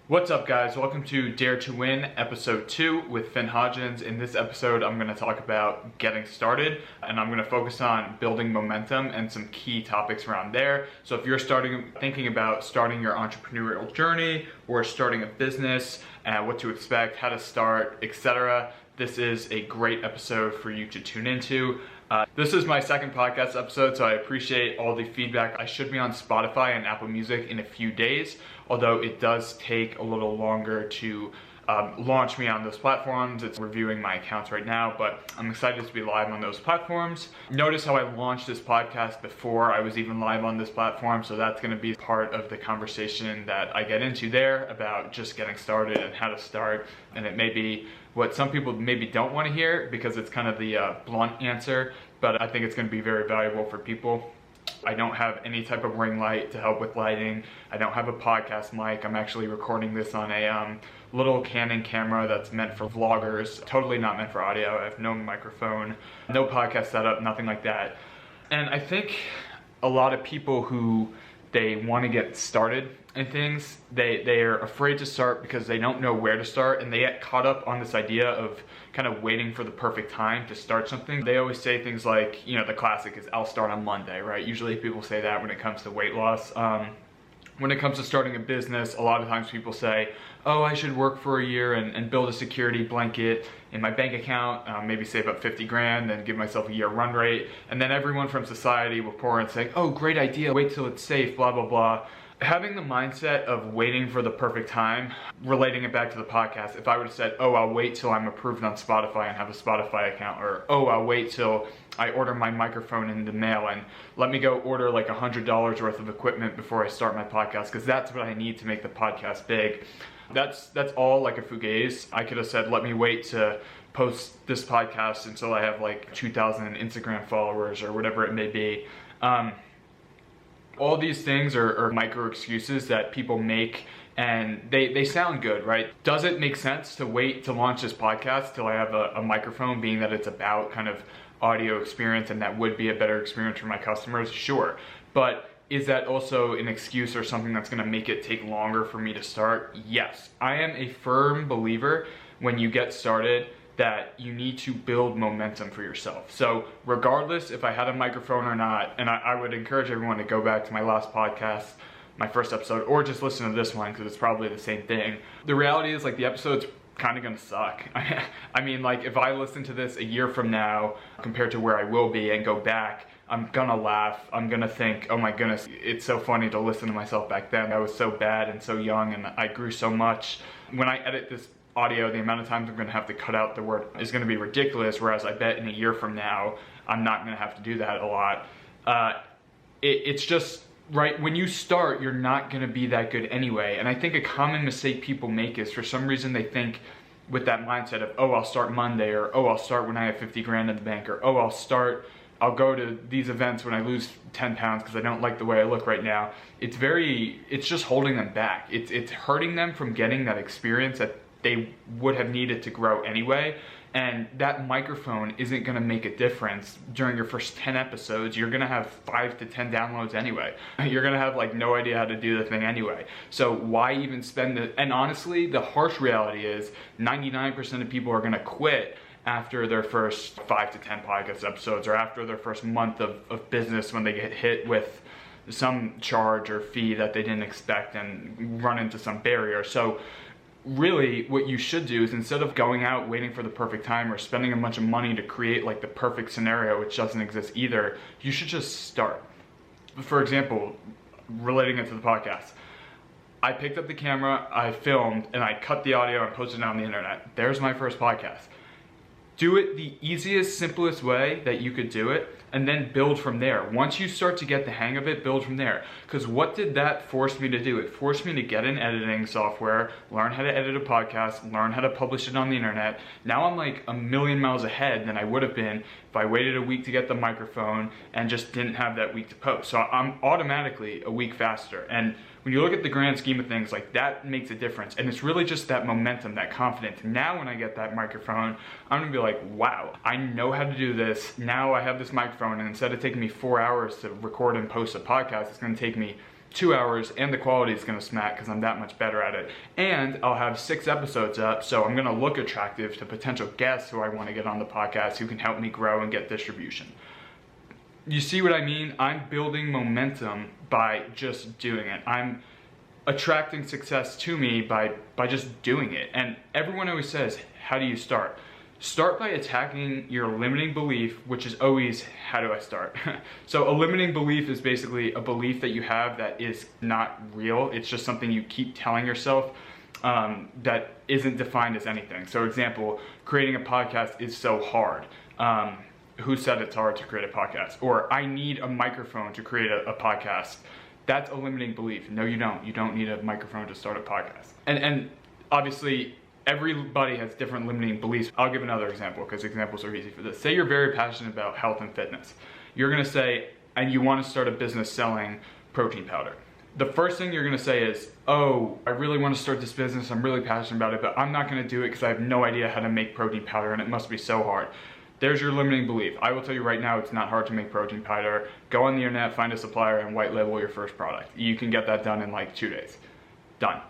What's up, guys? Welcome to Dare to Win episode 2 with Finn Hodgins. In this episode, I'm going to talk about getting started, and I'm going to focus on building momentum and some key topics around there. So if you're thinking about starting your entrepreneurial journey or starting a business, what to expect, how to start, etc., this is a great episode for you to tune into. This is my second podcast episode, so I appreciate all the feedback. I should be on Spotify and Apple Music in a few days, although it does take a little longer to launch me on those platforms. It's reviewing my accounts right now, but I'm excited to be live on those platforms. Notice how I launched this podcast before I was even live on this platform, so that's going to be part of the conversation that I get into there about just getting started and how to start. And it may be what some people maybe don't want to hear because it's kind of the blunt answer, but I think it's going to be very valuable for people. I don't have any type of ring light to help with lighting. I don't have a podcast mic. I'm actually recording this on a little Canon camera that's meant for vloggers, totally not meant for audio. I have no microphone, no podcast setup, nothing like that. And I think a lot of people who they want to get started in things, they are afraid to start because they don't know where to start, and they get caught up on this idea of kind of waiting for the perfect time to start something. They always say things like, you know, the classic is I'll start on Monday, right? Usually people say that when it comes to weight loss. When it comes to starting a business, a lot of times people say, oh, I should work for a year and build a security blanket in my bank account, maybe save up 50 grand and give myself a year run rate. And then everyone from society will pour in saying, oh, great idea, wait till it's safe, blah, blah, blah. Having the mindset of waiting for the perfect time, relating it back to the podcast, if I would have said, oh, I'll wait till I'm approved on Spotify and have a Spotify account, or oh, I'll wait till I order my microphone in the mail and let me go order like $100 worth of equipment before I start my podcast, because that's what I need to make the podcast big. That's all like a fugazi. I could have said, let me wait to post this podcast until I have like 2,000 Instagram followers or whatever it may be. All these things are micro excuses that people make, and they sound good, right? Does it make sense to wait to launch this podcast till I have a microphone, being that it's about kind of audio experience and that would be a better experience for my customers? Sure. But is that also an excuse or something that's going to make it take longer for me to start? Yes. I am a firm believer when you get started that you need to build momentum for yourself. So regardless if I had a microphone or not, and I would encourage everyone to go back to my last podcast, my first episode, or just listen to this one because it's probably the same thing. The reality is, like, the episode's kind of gonna suck. I mean, like, if I listen to this a year from now compared to where I will be and go back, I'm gonna laugh. I'm gonna think, oh my goodness, it's so funny to listen to myself back then. I was so bad and so young and I grew so much. When I edit this audio, the amount of times I'm gonna have to cut out the word is gonna be ridiculous, whereas I bet in a year from now, I'm not gonna have to do that a lot. It's just, right, when you start, you're not gonna be that good anyway. And I think a common mistake people make is, for some reason, they think with that mindset of, oh, I'll start Monday, or oh, I'll start when I have 50 grand in the bank, or oh, I'll go to these events when I lose 10 pounds because I don't like the way I look right now. It's just holding them back. It's hurting them from getting that experience that they would have needed to grow anyway. And that microphone isn't gonna make a difference during your first 10 episodes. You're gonna have 5 to 10 downloads anyway. You're gonna have like no idea how to do the thing anyway. So why even spend it? And honestly, the harsh reality is 99% of people are gonna quit after their first 5 to 10 podcast episodes, or after their first month of business, when they get hit with some charge or fee that they didn't expect and run into some barrier. So really, what you should do is, instead of going out waiting for the perfect time or spending a bunch of money to create like the perfect scenario, which doesn't exist either, you should just start. For example, relating it to the podcast, I picked up the camera, I filmed, and I cut the audio and posted it on the internet. There's my first podcast. Do it the easiest, simplest way that you could do it, and then build from there. Once you start to get the hang of it, build from there. Because what did that force me to do? It forced me to get an editing software, learn how to edit a podcast, learn how to publish it on the internet. Now I'm like a million miles ahead than I would have been if I waited a week to get the microphone and just didn't have that week to post. So I'm automatically a week faster. And when you look at the grand scheme of things, like, that makes a difference. And it's really just that momentum, that confidence. Now when I get that microphone, I'm gonna be like, wow, I know how to do this. Now I have this microphone, and instead of taking me 4 hours to record and post a podcast, it's gonna take me 2 hours, and the quality is gonna smack because I'm that much better at it. And I'll have 6 episodes up, so I'm gonna look attractive to potential guests who I wanna get on the podcast who can help me grow and get distribution. You see what I mean? I'm building momentum by just doing it. I'm attracting success to me by just doing it. And everyone always says, how do you start? Start by attacking your limiting belief, which is always, how do I start? So a limiting belief is basically a belief that you have that is not real. It's just something you keep telling yourself that isn't defined as anything. So example, creating a podcast is so hard. Who said it's hard to create a podcast? Or I need a microphone to create a podcast. That's a limiting belief. No, you don't. You don't need a microphone to start a podcast. And obviously, everybody has different limiting beliefs. I'll give another example because examples are easy for this. Say you're very passionate about health and fitness. You're gonna say, and you wanna start a business selling protein powder. The first thing you're gonna say is, oh, I really wanna start this business, I'm really passionate about it, but I'm not gonna do it because I have no idea how to make protein powder and it must be so hard. There's your limiting belief. I will tell you right now, it's not hard to make protein powder. Go on the internet, find a supplier, and white label your first product. You can get that done in like 2 days. Done.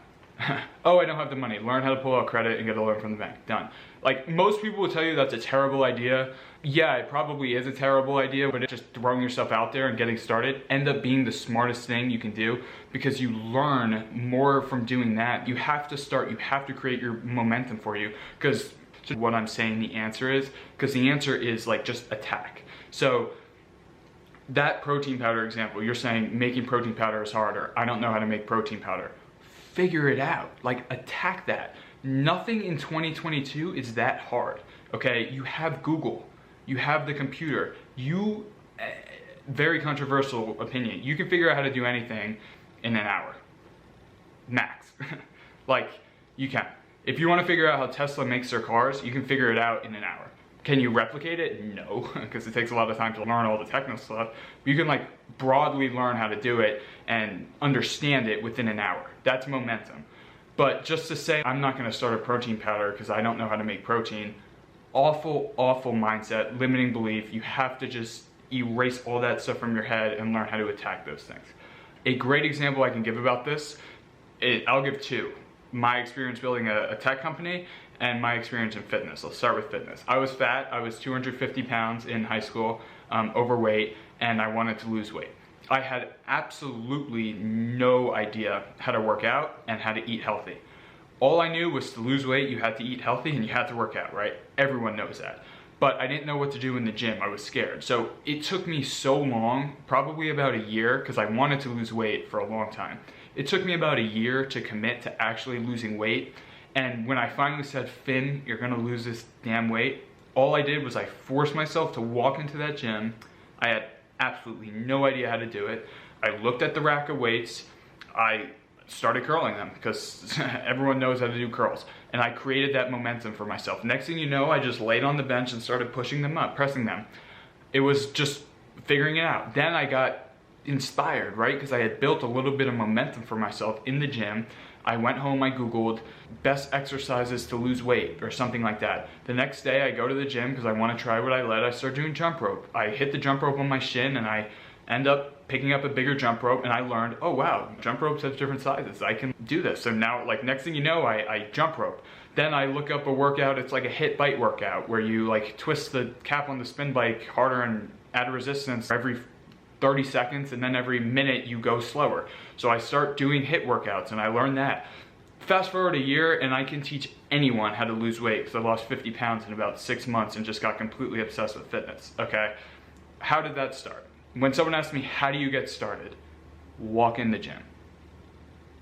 Oh, I don't have the money. Learn how to pull out credit and get a loan from the bank. Done. Like, most people will tell you that's a terrible idea. Yeah, it probably is a terrible idea, but it's just throwing yourself out there and getting started end up being the smartest thing you can do because you learn more from doing that. You have to start. You have to create your momentum for you because what I'm saying the answer is, because the answer is like just attack. So that protein powder example, you're saying making protein powder is harder. I don't know how to make protein powder. Figure it out, like attack that. Nothing in 2022 is that hard, okay? You have Google, you have the computer, very controversial opinion, you can figure out how to do anything in an hour, max. Like, you can. If you want to figure out how Tesla makes their cars, you can figure it out in an hour. Can you replicate it? No, because it takes a lot of time to learn all the technical stuff. You can like broadly learn how to do it and understand it within an hour. That's momentum. But just to say, I'm not going to start a protein powder because I don't know how to make protein, awful, awful mindset, limiting belief. You have to just erase all that stuff from your head and learn how to attack those things. A great example I can give about this, I'll give 2. My experience building a tech company and my experience in fitness. Let's start with fitness. I was fat. I was 250 pounds in high school, overweight, and I wanted to lose weight. I had absolutely no idea how to work out and how to eat healthy. All I knew was to lose weight, you had to eat healthy and you had to work out, right? Everyone knows that. But I didn't know what to do in the gym. I was scared. So it took me so long, probably about a year, because I wanted to lose weight for a long time. It took me about a year to commit to actually losing weight. And when I finally said, Finn, you're gonna lose this damn weight, all I did was I forced myself to walk into that gym. I had absolutely no idea how to do it. I looked at the rack of weights. I started curling them because everyone knows how to do curls. And I created that momentum for myself. Next thing you know, I just laid on the bench and started pushing them up, pressing them. It was just figuring it out. Then I got inspired, right? Because I had built a little bit of momentum for myself in the gym. I went home, I Googled best exercises to lose weight or something like that. The next day I go to the gym because I want to try what I led. I start doing jump rope. I hit the jump rope on my shin and I end up picking up a bigger jump rope and I learned, oh wow, jump ropes have different sizes. I can do this. So now, like, next thing you know, I jump rope. Then I look up a workout, it's like a hit bite workout where you like twist the cap on the spin bike harder and add resistance every 30 seconds and then every minute you go slower. So I start doing hit workouts and I learned that. Fast forward a year and I can teach anyone how to lose weight because I lost 50 pounds in about 6 months and just got completely obsessed with fitness, okay? How did that start? When someone asks me, how do you get started? Walk in the gym.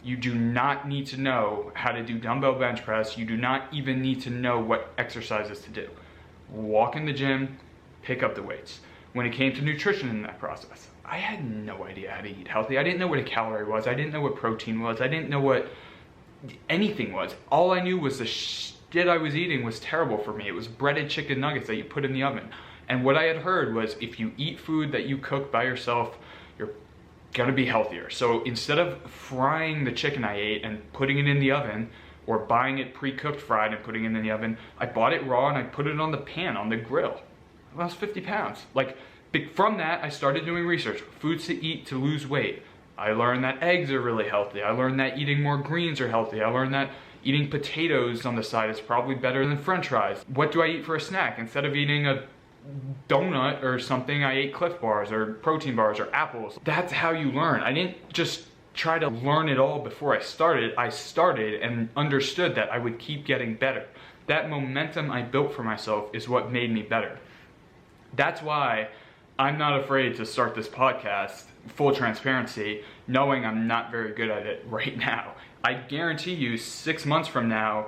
You do not need to know how to do dumbbell bench press. You do not even need to know what exercises to do. Walk in the gym, pick up the weights. When it came to nutrition in that process, I had no idea how to eat healthy. I didn't know what a calorie was. I didn't know what protein was. I didn't know what anything was. All I knew was the shit I was eating was terrible for me. It was breaded chicken nuggets that you put in the oven. And what I had heard was if you eat food that you cook by yourself, you're gonna be healthier. So instead of frying the chicken I ate and putting it in the oven, or buying it pre-cooked fried and putting it in the oven, I bought it raw and I put it on the pan, on the grill. I lost 50 pounds. Like, from that, I started doing research. Foods to eat to lose weight. I learned that eggs are really healthy. I learned that eating more greens are healthy. I learned that eating potatoes on the side is probably better than French fries. What do I eat for a snack? Instead of eating a donut or something, I ate Cliff Bars or protein bars or apples. That's how you learn. I didn't just try to learn it all before I started. I started and understood that I would keep getting better. That momentum I built for myself is what made me better. That's why I'm not afraid to start this podcast, full transparency, knowing I'm not very good at it right now. I guarantee you 6 months from now,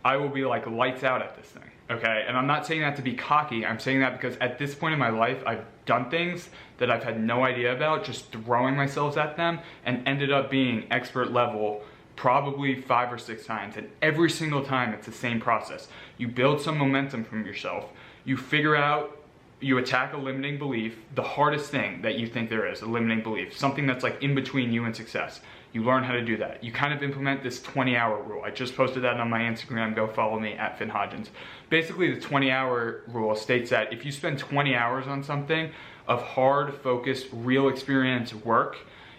I will be like lights out at this thing, okay? And I'm not saying that to be cocky. I'm saying that because at this point in my life, I've done things that I've had no idea about, just throwing myself at them, and ended up being expert level probably 5 or 6 times. And every single time, it's the same process. You build some momentum from yourself. You figure out, you attack a limiting belief, the hardest thing that you think there is, a limiting belief, something that's like in between you and success. You learn how to do that. You kind of implement this 20-hour rule. I just posted that on my Instagram. Go follow me at FinnHodgins. Basically, the 20-hour rule states that if you spend 20 hours on something of hard, focused, real experience work,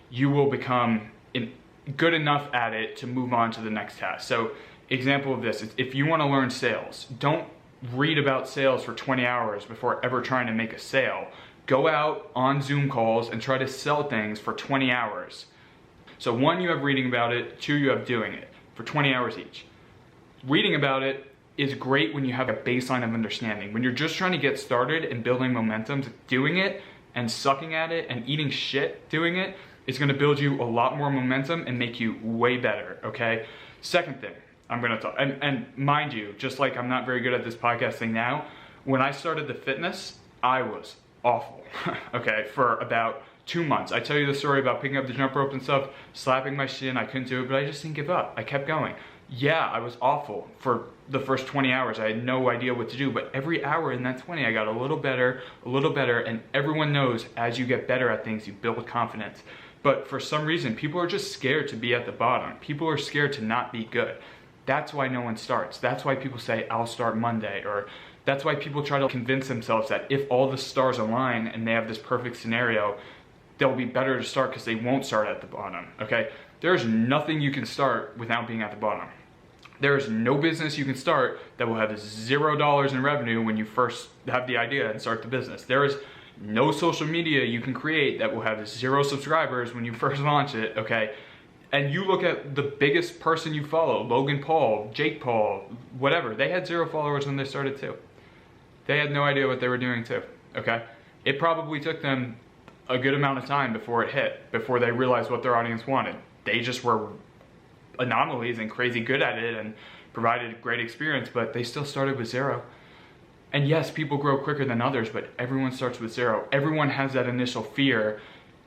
you will become good enough at it to move on to the next task. So, example of this, if you want to learn sales, don't read about sales for 20 hours before ever trying to make a sale. Go out on Zoom calls and try to sell things for 20 hours. So 1, you have reading about it. 2, you have doing it for 20 hours each. Reading about it is great when you have a baseline of understanding. When you're just trying to get started and building momentum, doing it and sucking at it and eating shit doing it is gonna build you a lot more momentum and make you way better, okay? Second thing, I'm gonna talk, and mind you, just like I'm not very good at this podcast thing now, when I started the fitness, I was awful, okay, for about 2 months. I tell you the story about picking up the jump rope and stuff, slapping my shin, I couldn't do it, but I just didn't give up. I kept going. Yeah, I was awful for the first 20 hours. I had no idea what to do, but every hour in that 20, I got a little better, and everyone knows as you get better at things, you build confidence. But for some reason, people are just scared to be at the bottom. People are scared to not be good. That's why no one starts. That's why people say, I'll start Monday, or that's why people try to convince themselves that if all the stars align and they have this perfect scenario, they'll be better to start because they won't start at the bottom, okay? There's nothing you can start without being at the bottom. There is no business you can start that will have $0 in revenue when you first have the idea and start the business. There is no social media you can create that will have 0 subscribers when you first launch it, okay? And you look at the biggest person you follow, Logan Paul, Jake Paul, whatever, they had 0 followers when they started too. They had no idea what they were doing too, okay? It probably took them a good amount of time before it hit, before they realized what their audience wanted. They just were anomalies and crazy good at it and provided a great experience, but they still started with 0. And yes, people grow quicker than others, but everyone starts with 0. Everyone has that initial fear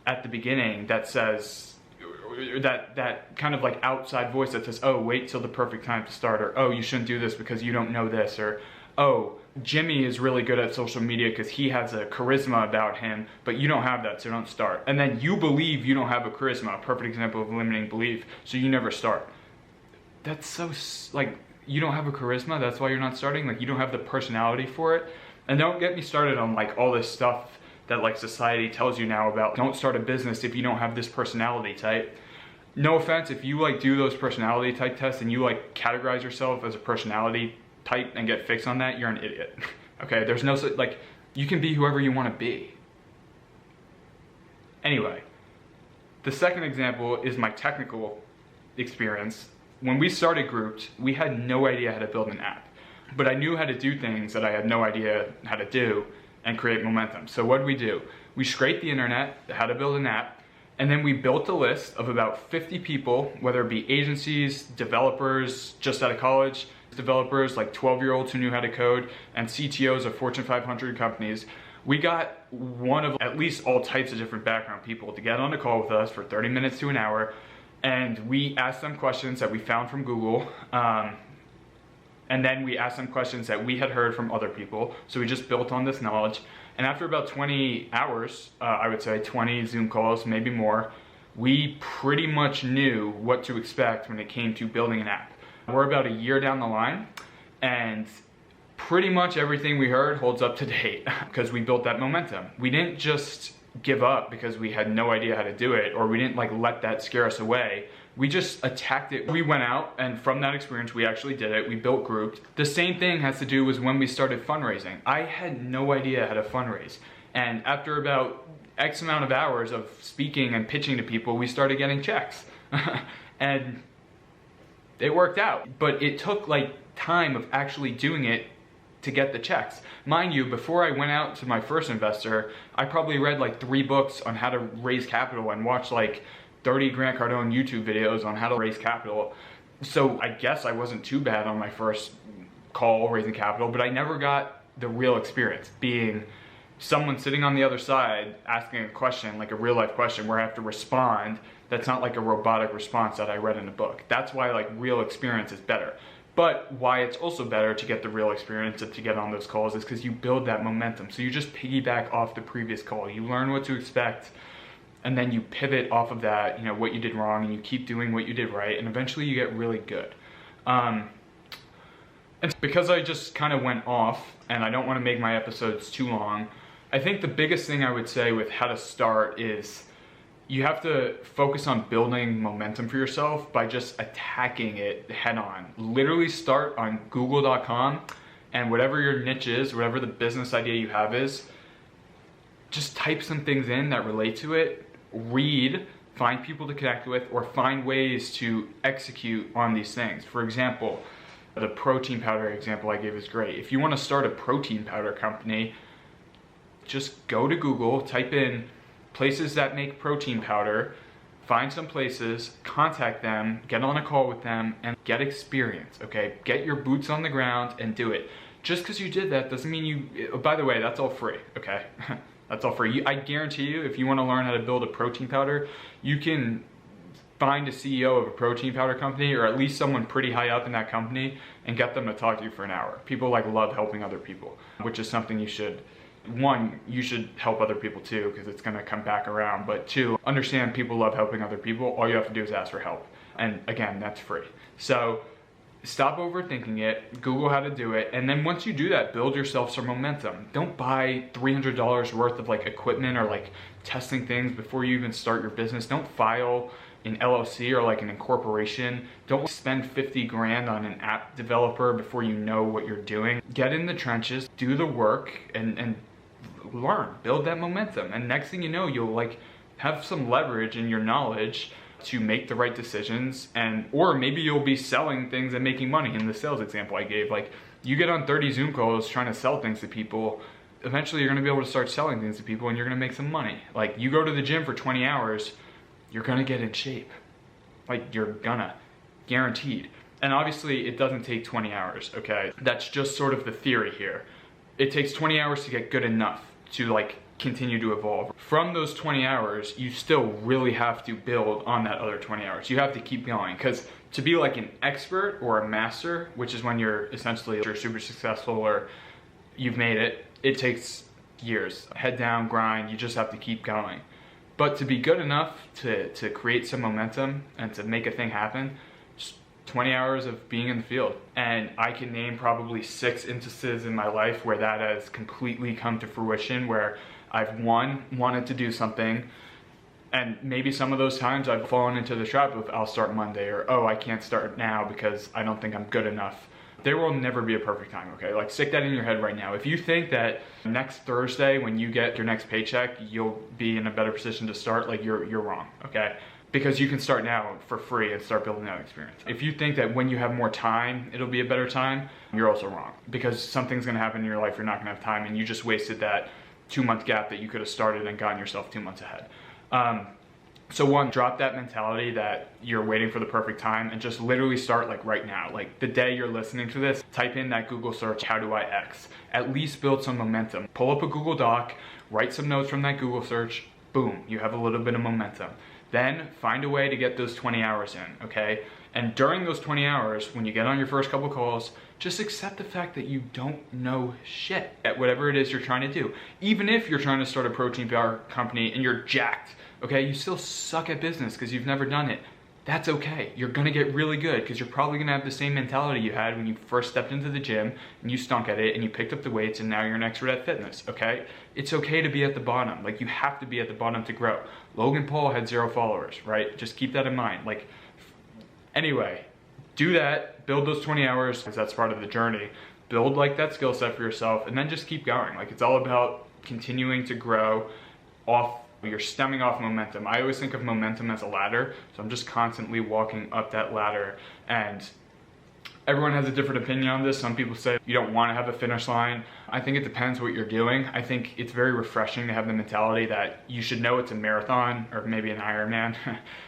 at the beginning that says, that kind of like outside voice that says, oh, wait till the perfect time to start, or oh, you shouldn't do this because you don't know this, or oh, Jimmy is really good at social media because he has a charisma about him, but you don't have that, so don't start. And then you believe you don't have a charisma, a perfect example of limiting belief, so you never start. That's so, like, you don't have a charisma, that's why you're not starting? Like, you don't have the personality for it? And don't get me started on, like, all this stuff that, like, society tells you now about don't start a business if you don't have this personality type. No offense, if you, like, do those personality type tests and you, like, categorize yourself as a personality type and get fixed on that, you're an idiot. Okay, there's no, like, you can be whoever you want to be. Anyway, the second example is my technical experience. When we started Grouped, we had no idea how to build an app, but I knew how to do things that I had no idea how to do and create momentum. So what did we do? We scraped the internet, how to build an app, and then we built a list of about 50 people, whether it be agencies, developers just out of college, developers like 12-year-olds who knew how to code, and CTOs of Fortune 500 companies. We got one of at least all types of different background people to get on a call with us for 30 minutes to an hour, and we asked them questions that we found from Google, and then we asked them questions that we had heard from other people. So we just built on this knowledge. And after about 20 hours, I would say 20 Zoom calls, maybe more, we pretty much knew what to expect when it came to building an app. We're about a year down the line, and pretty much everything we heard holds up to date because we built that momentum. We didn't just give up because we had no idea how to do it, or we didn't like let that scare us away. We just attacked it. We went out, and from that experience, we actually did it. We built groups. The same thing has to do with when we started fundraising. I had no idea how to fundraise. And after about X amount of hours of speaking and pitching to people, we started getting checks. And it worked out. But it took like time of actually doing it to get the checks. Mind you, before I went out to my first investor, I probably read like 3 books on how to raise capital and watched like 30 Grant Cardone YouTube videos on how to raise capital. So I guess I wasn't too bad on my first call raising capital, but I never got the real experience, being someone sitting on the other side asking a question, like a real life question where I have to respond. That's not like a robotic response that I read in a book. That's why like real experience is better. But why it's also better to get the real experience and to get on those calls is because you build that momentum. So you just piggyback off the previous call. You learn what to expect, and then you pivot off of that, you know, what you did wrong, and you keep doing what you did right, and eventually you get really good. And because I just kind of went off, and I don't want to make my episodes too long, I think the biggest thing I would say with how to start is you have to focus on building momentum for yourself by just attacking it head on. Literally start on google.com, and whatever your niche is, whatever the business idea you have is, just type some things in that relate to it, read, find people to connect with, or find ways to execute on these things. For example, the protein powder example I gave is great. If you want to start a protein powder company, just go to Google, type in places that make protein powder, find some places, contact them, get on a call with them, and get experience, okay? Get your boots on the ground and do it. Just because you did that doesn't mean you, by the way, that's all free, okay? That's all free. I guarantee you, if you want to learn how to build a protein powder, you can find a CEO of a protein powder company, or at least someone pretty high up in that company, and get them to talk to you for an hour. People like love helping other people, which is something you should, one, you should help other people too, because it's going to come back around. But two, understand people love helping other people. All you have to do is ask for help. And again, that's free. So stop overthinking it, Google how to do it, and then once you do that, build yourself some momentum. Don't buy $300 worth of like equipment or like testing things before you even start your business. Don't file an LLC or like an incorporation. Don't spend 50 grand on an app developer before you know what you're doing. Get in the trenches, do the work, and learn, build that momentum. And next thing you know, you'll like have some leverage in your knowledge to make the right decisions, and or maybe you'll be selling things and making money. In the sales example I gave, like you get on 30 Zoom calls trying to sell things to people, eventually you're going to be able to start selling things to people and you're going to make some money. Like you go to the gym for 20 hours, you're going to get in shape. Like you're gonna, guaranteed. And obviously it doesn't take 20 hours, okay? That's just sort of the theory here. It takes 20 hours to get good enough to like continue to evolve. From those 20 hours, you still really have to build on that other 20 hours. You have to keep going, because to be like an expert or a master, which is when you're essentially you're super successful or you've made it, it takes years. Head down, grind, you just have to keep going. But to be good enough to create some momentum and to make a thing happen, just 20 hours of being in the field. And I can name probably 6 instances in my life where that has completely come to fruition, where I've wanted to do something, and maybe some of those times I've fallen into the trap of I'll start Monday, or oh, I can't start now because I don't think I'm good enough. There will never be a perfect time, okay? Like stick that in your head right now. If you think that next Thursday when you get your next paycheck, you'll be in a better position to start, like you're wrong, okay? Because you can start now for free and start building that experience. If you think that when you have more time, it'll be a better time, you're also wrong. Because something's gonna happen in your life, you're not gonna have time, and you just wasted that 2-month gap that you could have started and gotten yourself 2 months ahead. So one, drop that mentality that you're waiting for the perfect time and just literally start like right now. Like the day you're listening to this, type in that Google search, how do I X? At least build some momentum. Pull up a Google Doc, write some notes from that Google search, boom, you have a little bit of momentum. Then find a way to get those 20 hours in, okay? And during those 20 hours, when you get on your first couple calls, just accept the fact that you don't know shit at whatever it is you're trying to do. Even if you're trying to start a protein powder company and you're jacked, okay, you still suck at business because you've never done it. that's okay. You're gonna get really good because you're probably gonna have the same mentality you had when you first stepped into the gym and you stunk at it and you picked up the weights and now you're an expert at fitness, okay? It's okay to be at the bottom. Like, you have to be at the bottom to grow. Logan Paul had 0 followers, right? Just keep that in mind. Like, anyway, do that, build those 20 hours because that's part of the journey. Build like that skill set for yourself and then just keep going. Like, it's all about continuing to grow off. You're stemming off momentum. I always think of momentum as a ladder, so I'm just constantly walking up that ladder, and everyone has a different opinion on this. Some people say you don't want to have a finish line. I think it depends what you're doing. I think it's very refreshing to have the mentality that you should know it's a marathon or maybe an Ironman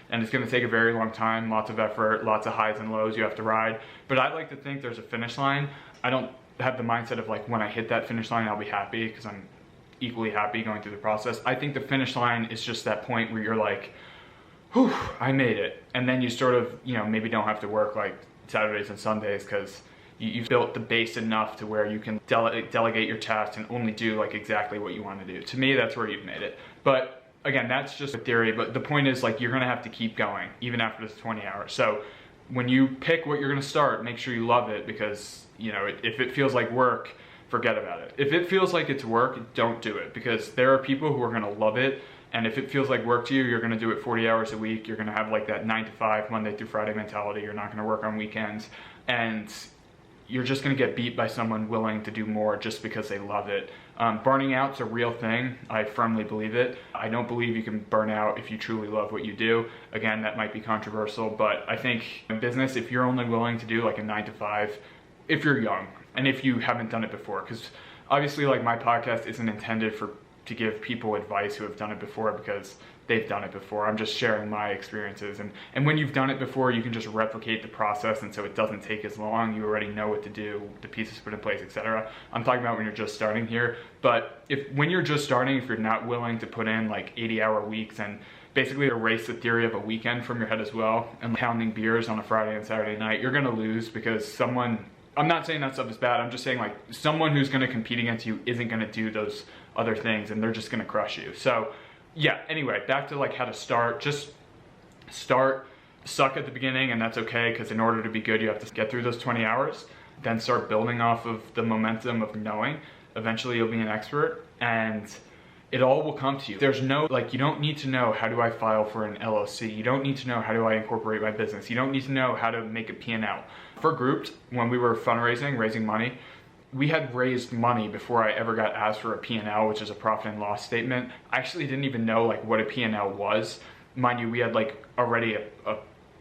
and it's going to take a very long time, lots of effort, lots of highs and lows you have to ride. But I like to think there's a finish line. I don't have the mindset of like, when I hit that finish line, I'll be happy, because I'm equally happy going through the process. I think the finish line is just that point where you're like, whew, I made it. And then you sort of, you know, maybe don't have to work like Saturdays and Sundays because you've built the base enough to where you can delegate your tasks and only do like exactly what you want to do. To me, that's where you've made it. But again, that's just a theory. But the point is, like, you're going to have to keep going even after this 20 hours. So when you pick what you're going to start, make sure you love it, because, you know, if it feels like work, forget about it. If it feels like it's work, don't do it, because there are people who are gonna love it. And if it feels like work to you, you're gonna do it 40 hours a week. You're gonna have like that 9 to 5, Monday through Friday mentality. You're not gonna work on weekends. And you're just gonna get beat by someone willing to do more just because they love it. Burning out's a real thing. I firmly believe it. I don't believe you can burn out if you truly love what you do. Again, that might be controversial, but I think in business, if you're only willing to do like a 9 to 5, if you're young, and if you haven't done it before, because obviously like my podcast isn't intended to give people advice who have done it before because they've done it before. I'm just sharing my experiences, and when you've done it before, you can just replicate the process, and so it doesn't take as long. You already know what to do, the pieces put in place, etc. I'm talking about when you're just starting here. But when you're just starting, if you're not willing to put in like 80-hour weeks and basically erase the theory of a weekend from your head as well, and pounding beers on a Friday and Saturday night, you're gonna lose, because I'm not saying that stuff is bad. I'm just saying, like, someone who's gonna compete against you isn't gonna do those other things, and they're just gonna crush you. So yeah, anyway, back to like how to start. Just start, suck at the beginning, and that's okay, because in order to be good, you have to get through those 20 hours, then start building off of the momentum of knowing. Eventually you'll be an expert, and it all will come to you. There's no, like, you don't need to know, how do I file for an LLC? You don't need to know, how do I incorporate my business? You don't need to know how to make a P&L. For Grouped, when we were fundraising, raising money, we had raised money before I ever got asked for a P&L, which is a profit and loss statement. I actually didn't even know like what a P&L was. Mind you, we had like already a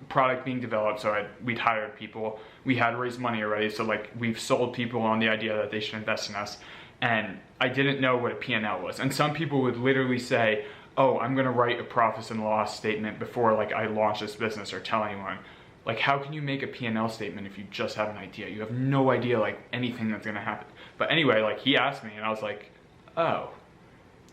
product being developed, so we'd hired people. We had raised money already, so like we've sold people on the idea that they should invest in us. And I didn't know what a P&L was. And some people would literally say, oh, I'm gonna write a profit and loss statement before like I launch this business or tell anyone. Like, how can you make a P&L statement if you just have an idea? You have no idea like anything that's gonna happen. But anyway, like, he asked me and I was like, oh,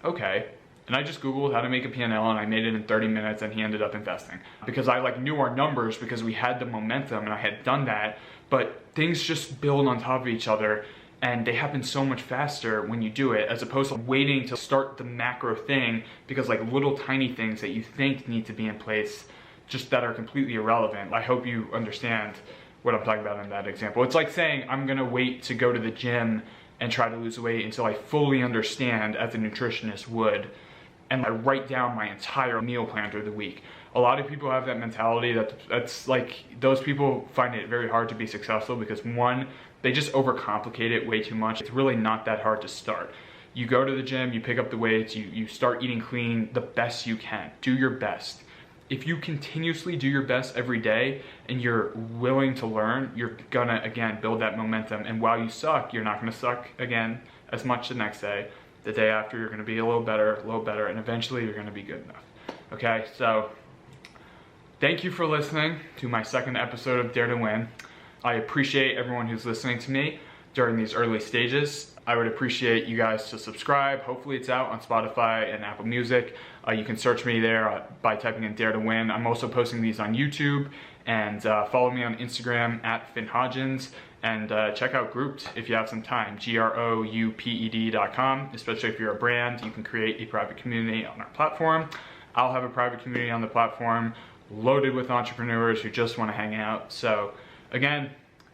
okay. And I just Googled how to make a P&L, and I made it in 30 minutes, and he ended up investing. Because I like knew our numbers, because we had the momentum and I had done that, but things just build on top of each other, and they happen so much faster when you do it, as opposed to waiting to start the macro thing, because like little tiny things that you think need to be in place, just that are completely irrelevant. I hope you understand what I'm talking about in that example. It's like saying, I'm gonna wait to go to the gym and try to lose weight until I fully understand, as a nutritionist would, and I write down my entire meal plan through the week. A lot of people have that mentality. That's like, those people find it very hard to be successful, because one, they just overcomplicate it way too much. It's really not that hard to start. You go to the gym, you pick up the weights, you start eating clean the best you can. Do your best. If you continuously do your best every day and you're willing to learn, you're gonna, again, build that momentum. And while you suck, you're not gonna suck again as much the next day. The day after, you're gonna be a little better, and eventually you're gonna be good enough. Okay, so thank you for listening to my second episode of Dare to Win. I appreciate everyone who's listening to me during these early stages. I would appreciate you guys to subscribe. Hopefully it's out on Spotify and Apple Music. You can search me there by typing in Dare to Win. I'm also posting these on YouTube, and follow me on Instagram at FinnHodgins, and check out Grouped if you have some time, grouped.com. Especially if you're a brand, you can create a private community on our platform. I'll have a private community on the platform. loaded with entrepreneurs who just want to hang out. So again,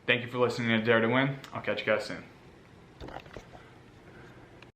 thank you for listening to Dare to Win. I'll catch you guys soon.